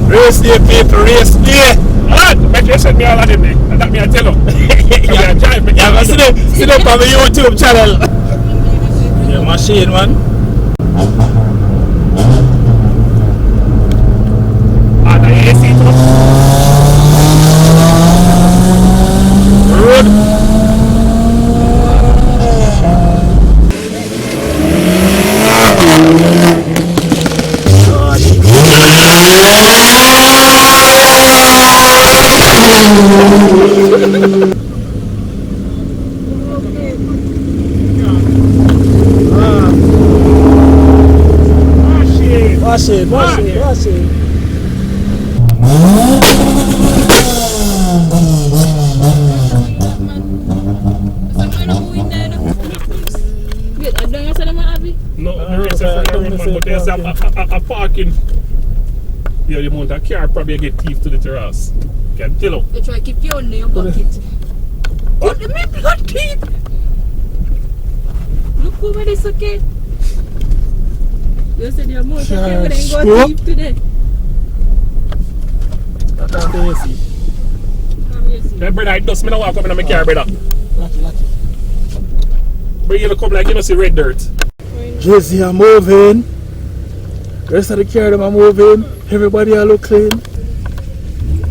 Race day, people, race day. But you send me all of them, and that me I tell you. Yeah, drive me. Yeah, see them on my YouTube channel. Yeah, machine, man. And I AC too. Road. Wash it. No, the race is for the road, but there's a parking. Yeah, the amount of car probably get thief to the terrace. Can tell you. You try to keep your name bucket. Put the map blood teeth. Look over this, okay? You said your mouth okay, but ain't got teeth today. That's the AC. That brother, it does me not walk up in my car, brother. Lucky. But you come like you don't see red dirt. Jesse, I'm moving. The rest of the car, them are moving. Everybody are look clean.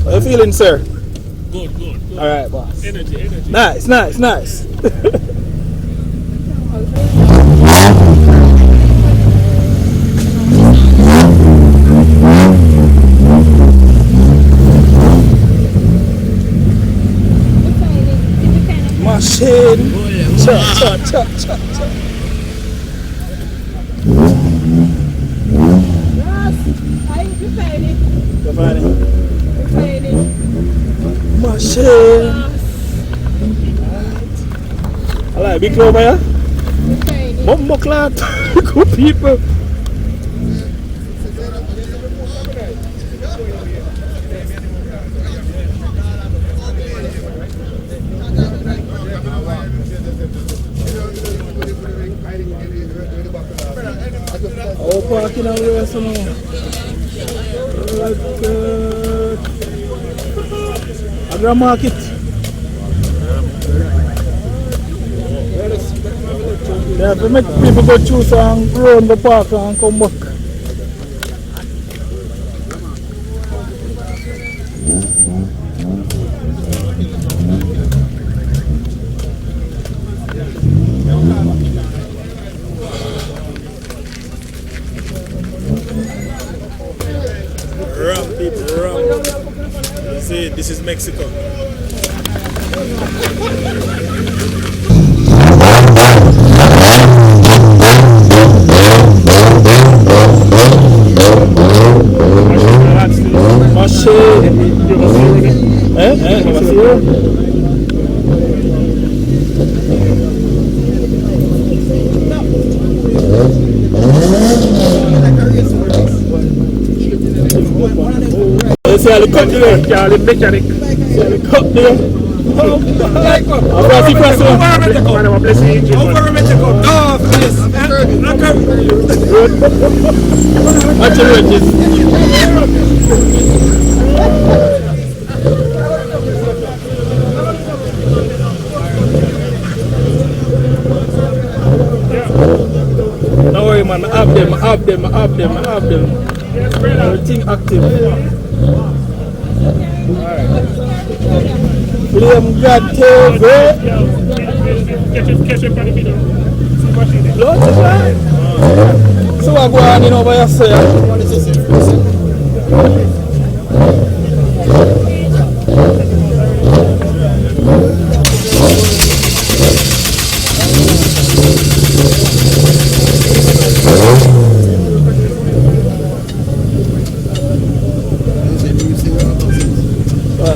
How you feeling, sir? Good. Alright, boss. Energy. Nice. Machine. Chop. Machine. I like big over here. Mumbo clad. Good people. Oh, parking out here, so now. Agra market. Yeah, to make people go choose and go in the park and come back. Rum, people, rum. See, this is Mexico. See how the cut there, The mechanic. see how the cut there. Watch your wedges. Don't worry, man. I have them. Everything active. William got TV. Catch it from the middle. Lots of that. So I go on in over here, sir.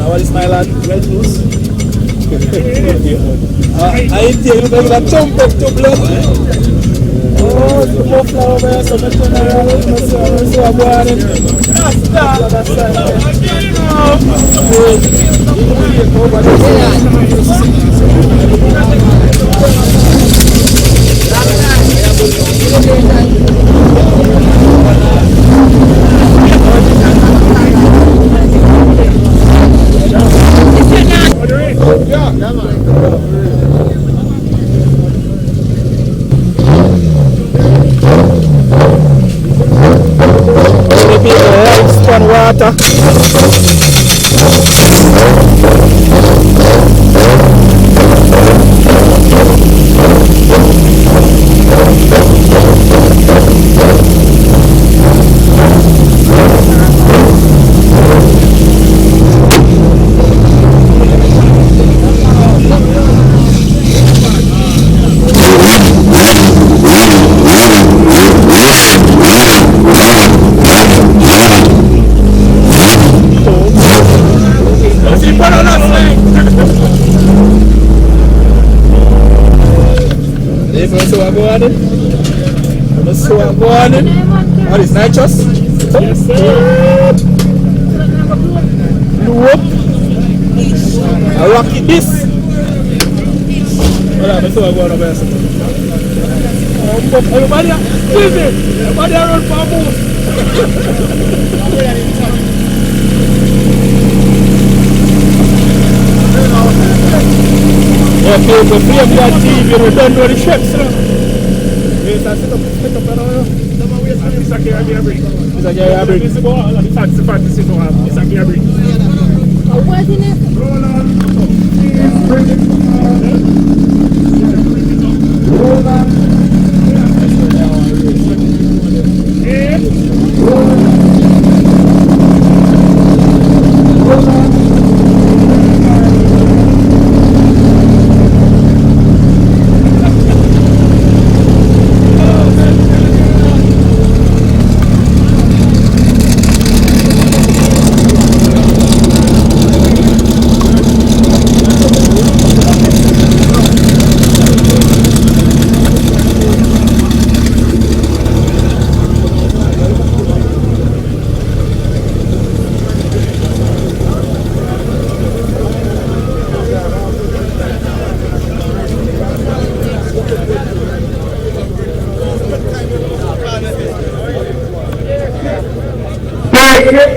What is my lad? Red juice? I tell you, like jump up to blood. Oh, the buffalo over so much on the so I'm going water. What is nitrous? Yes, sir. Whoop. A rocky this. Everybody, everybody run for a move. Yeah, people, we have that TV, we don't know the ships. Yes, I sit up around. It's okay, I get a break. It's okay, I break. It's about the fancy to have. It's okay, I break. What in it? Roll on.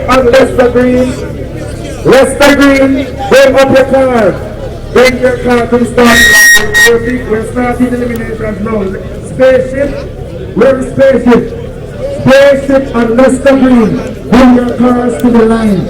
On Leicester Green, bring up your car. Bring your car to the starting line. We're starting the eliminations now. Spaceship, where's the spaceship? Spaceship on Leicester Green. Bring your cars to the line.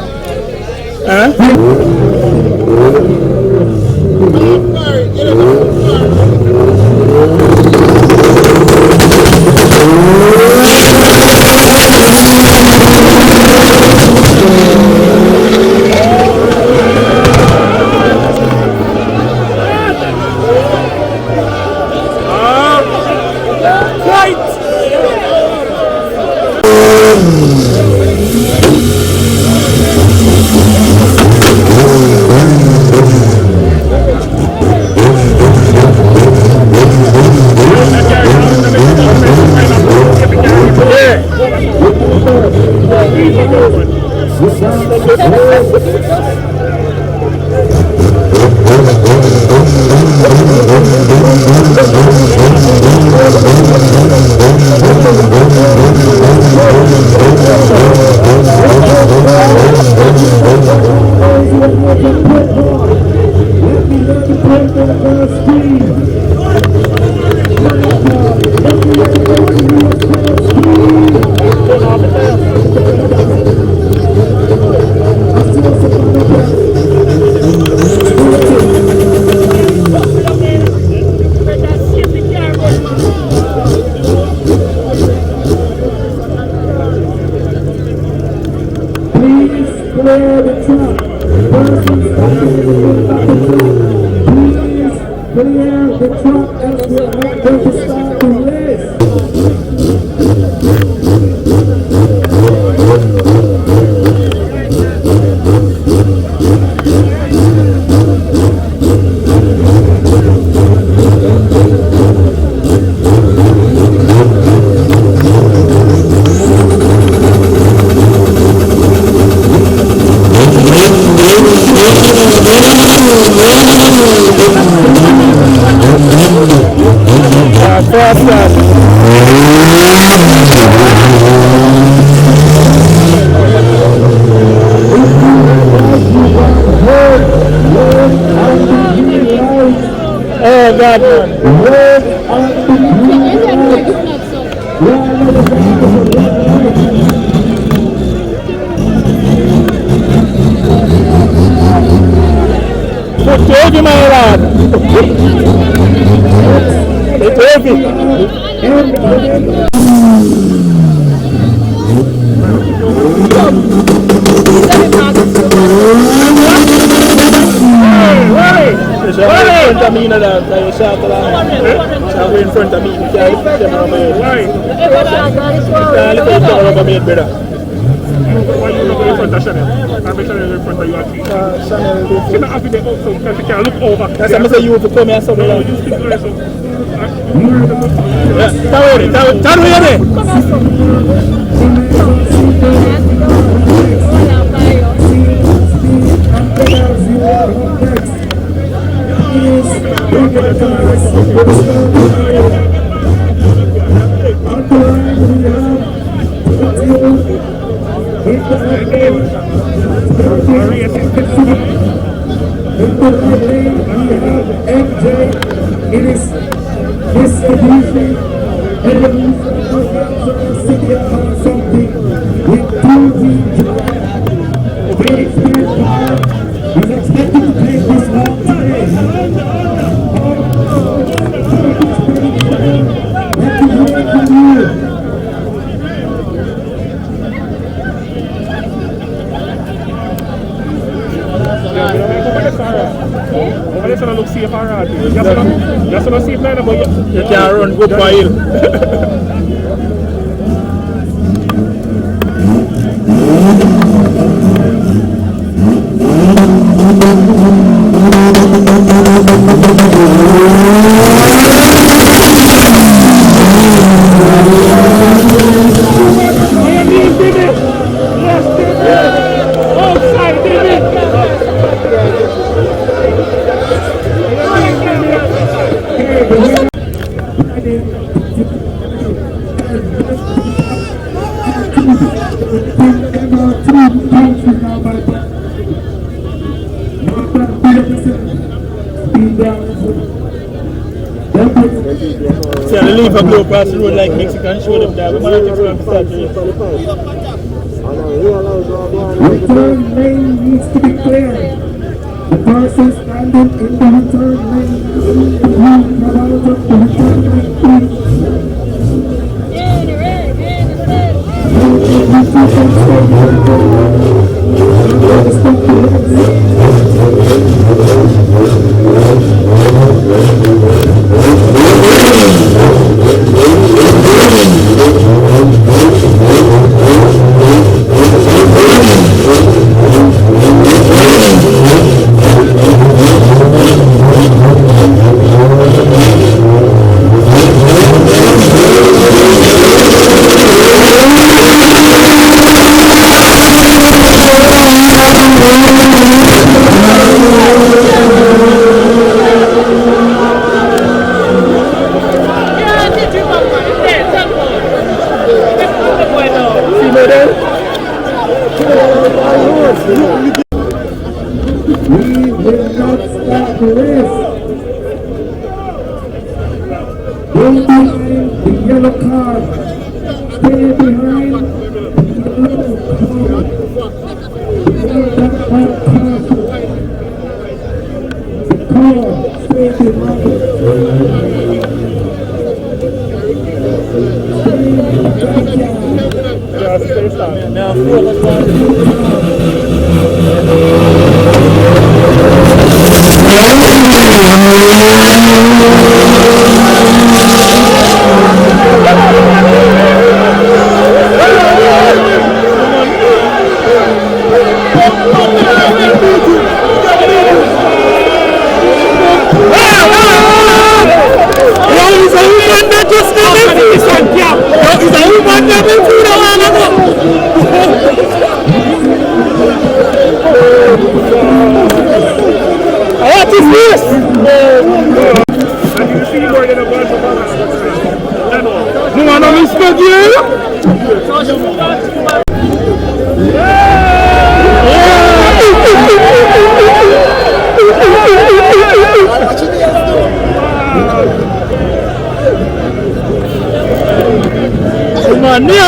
bastard. Oh God, man. Put heavy, my lad. It's heavy. In front of me, you know that you shot along. Shall go in front of me, you can't lift them over here. Why? You can't lift them over me, brother. Why you not go in front of Chanel? I'm Chanel in front of you actually. Chanel, she's not happy there also because you can't look over. That's why I say you have to come here somewhere. No, you stick to her so. Turn away there. It is distribution and the city of something with 2 teams. Very experienced player is expected to take this long today. Let me hear from you. Let's look safe around. Just not safe now, but you can't run good for you. See, I leave a blow across the road like Mexican, show them that. We might have to start to Return lane needs to be clear. The person standing in the return lane needs to move out of the return lane, please.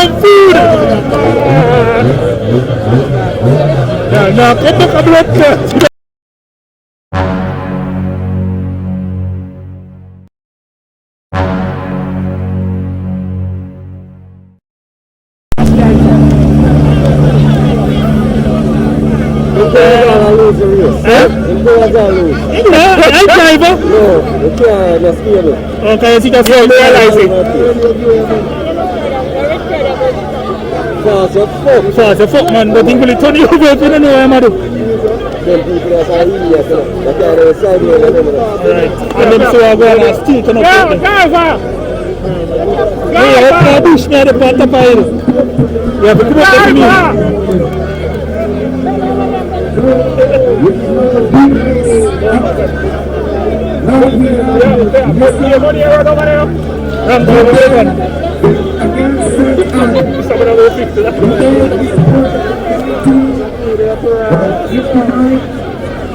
some food. Now come back a blood clot. I driver? No, you can't just feel it. Okay, you just don't realize it. Fast as fuck, man. But think will turn you over if you don't know what I'm do. Right. And then so I go and still turn up. Hey, open the bush near the part of fire. You have to come up to me.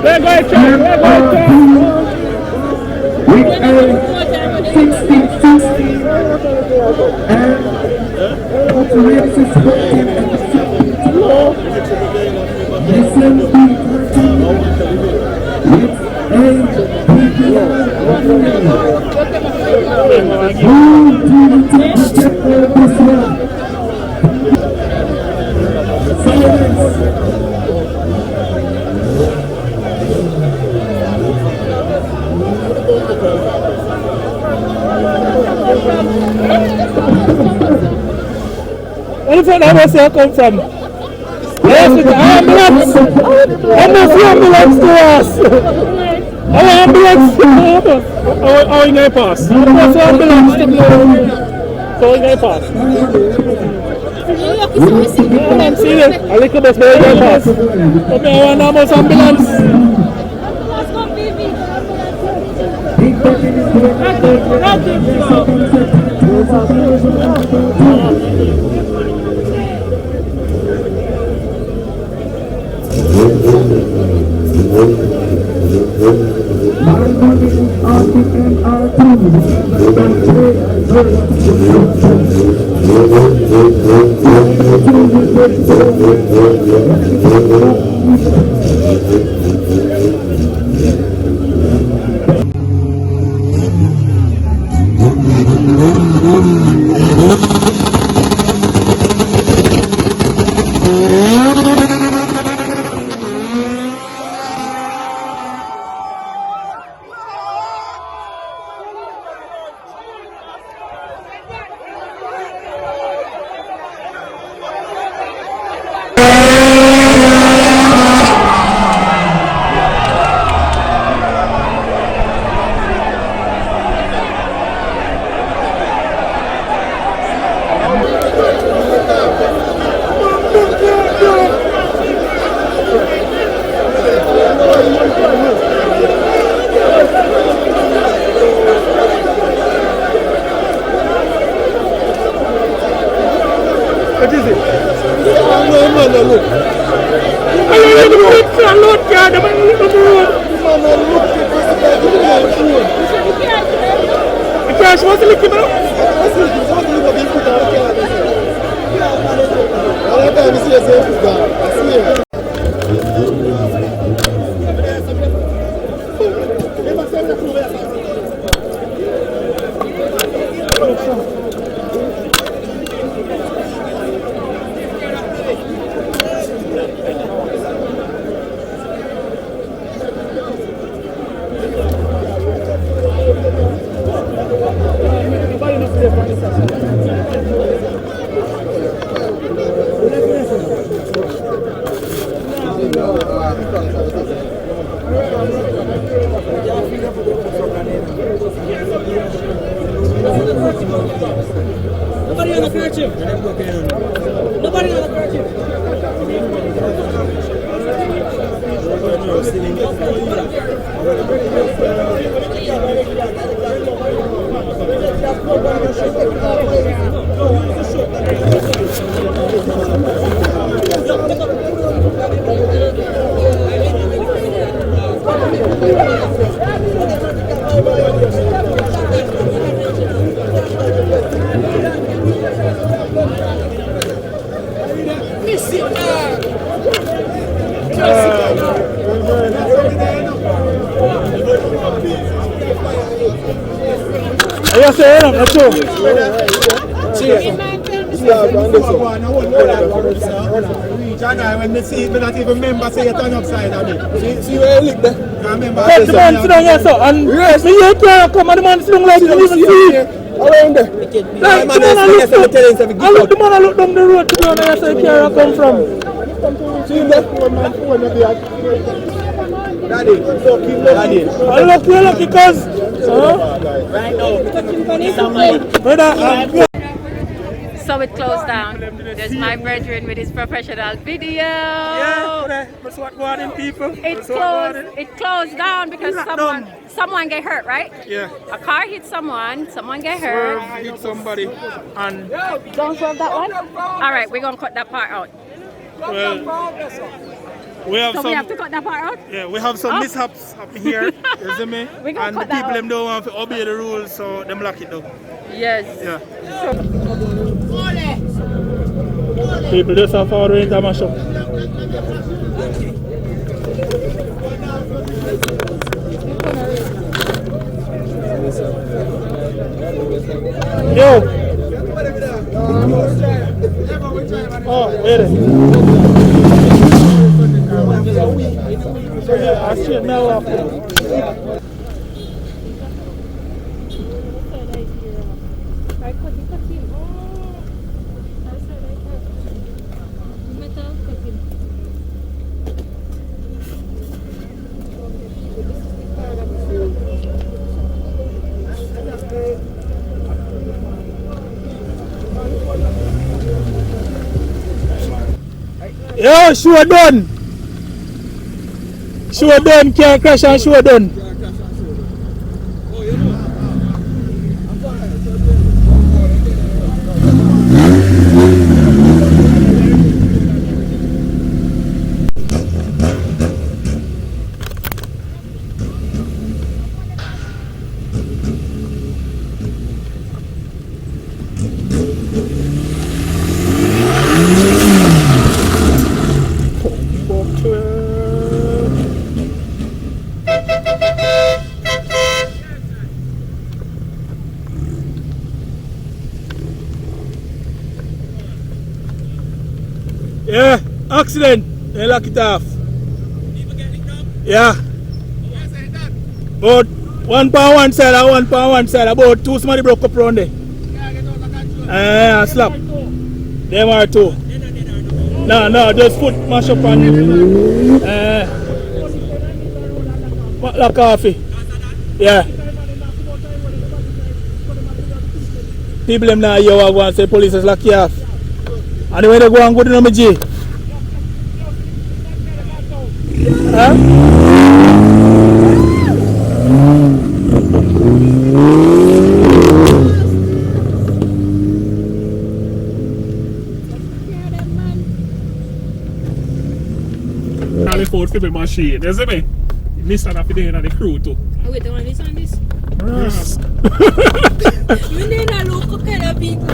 Where the ambulance come from? Yes, it's ambulance. Ambulance to us. Our ambulance. How in I pass? What's ambulance to go? So in I pass. I'm serious. I like the bus where I pass. But I want ambulance. What is it? Nobody on the kerchief. Nobody on the kerchief. Yes, sir. That's true. When they see it, they not even remember say you turn upside on it. See where you live there? I remember. But the man sit down here, sir. And me here can't come and the man sit down like you even see. Around there. Like, the man look down the road to be on the side here I come from. See him there? Daddy. I look here because, brother, So it closed down. There's my brethren with his professional video. yeah, that's what going in people. It closed down because someone get hurt, right? Yeah. A car hit someone get hurt. Hit somebody and Don't swerve that one. All right, we're gonna cut that part out. well, we have So some. we have to cut that part out. Yeah, we have some mishaps up here, you see me? We gonna And the cut that people out. them don't want to obey the rules, so them lock it down. Yes. Yeah. People just have to rain to mash up. Yo! Oh, wait a I straight now after. Yo, show done. Show done, can't crash and show done. Yeah, accident. They lock it off. Yeah. But one side and one side. About two somebody broke up around there. Slap. Them are two. No, just foot mash up and lock off it. Yeah. People them now here go and say police is lock you off. And when they go and go to the G. Huh? Carry forward for the machine, you see me? Nissan have to do it on the crew too. Oh, wait, the one on this? Yes. You need a local kind of people.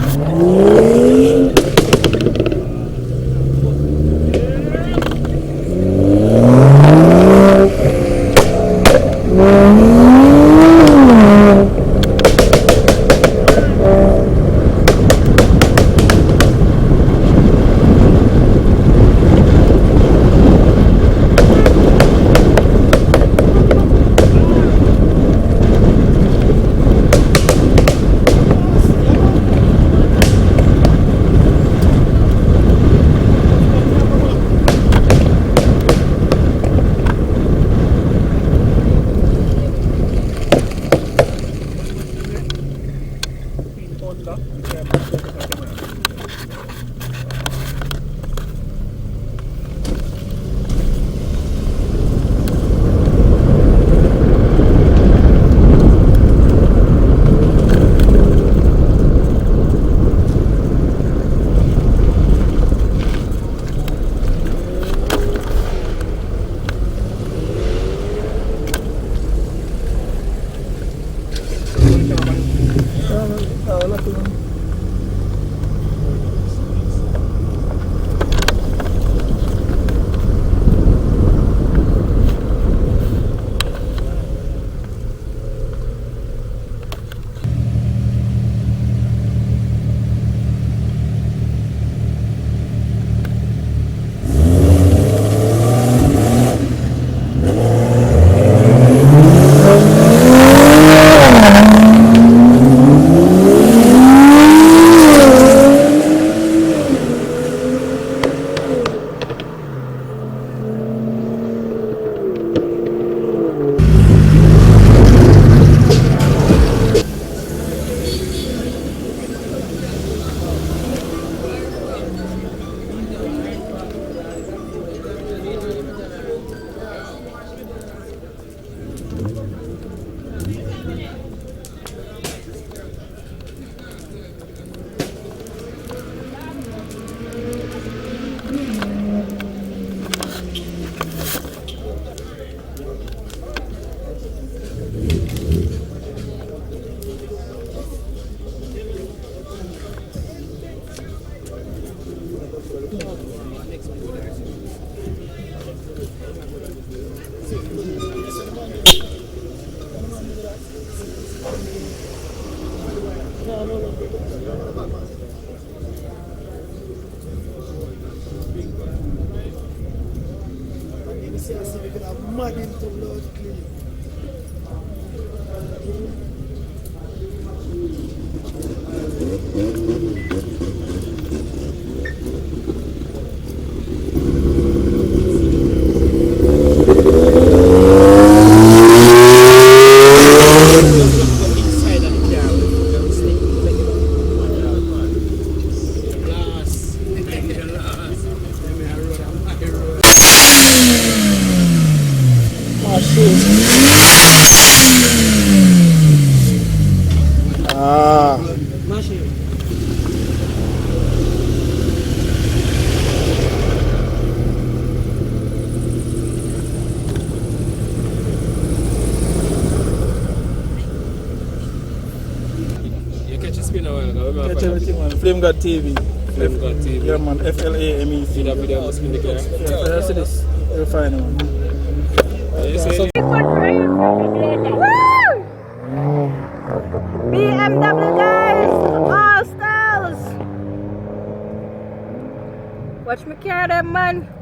You catch a spin a while ago. Catch everything, man. Flame God TV. Flame God TV. Yeah, man. FLAMEC. See that video must be the car. Yeah, so that's this. You'll find it, man. You see? BMW guys, all styles. Watch me carry them, man.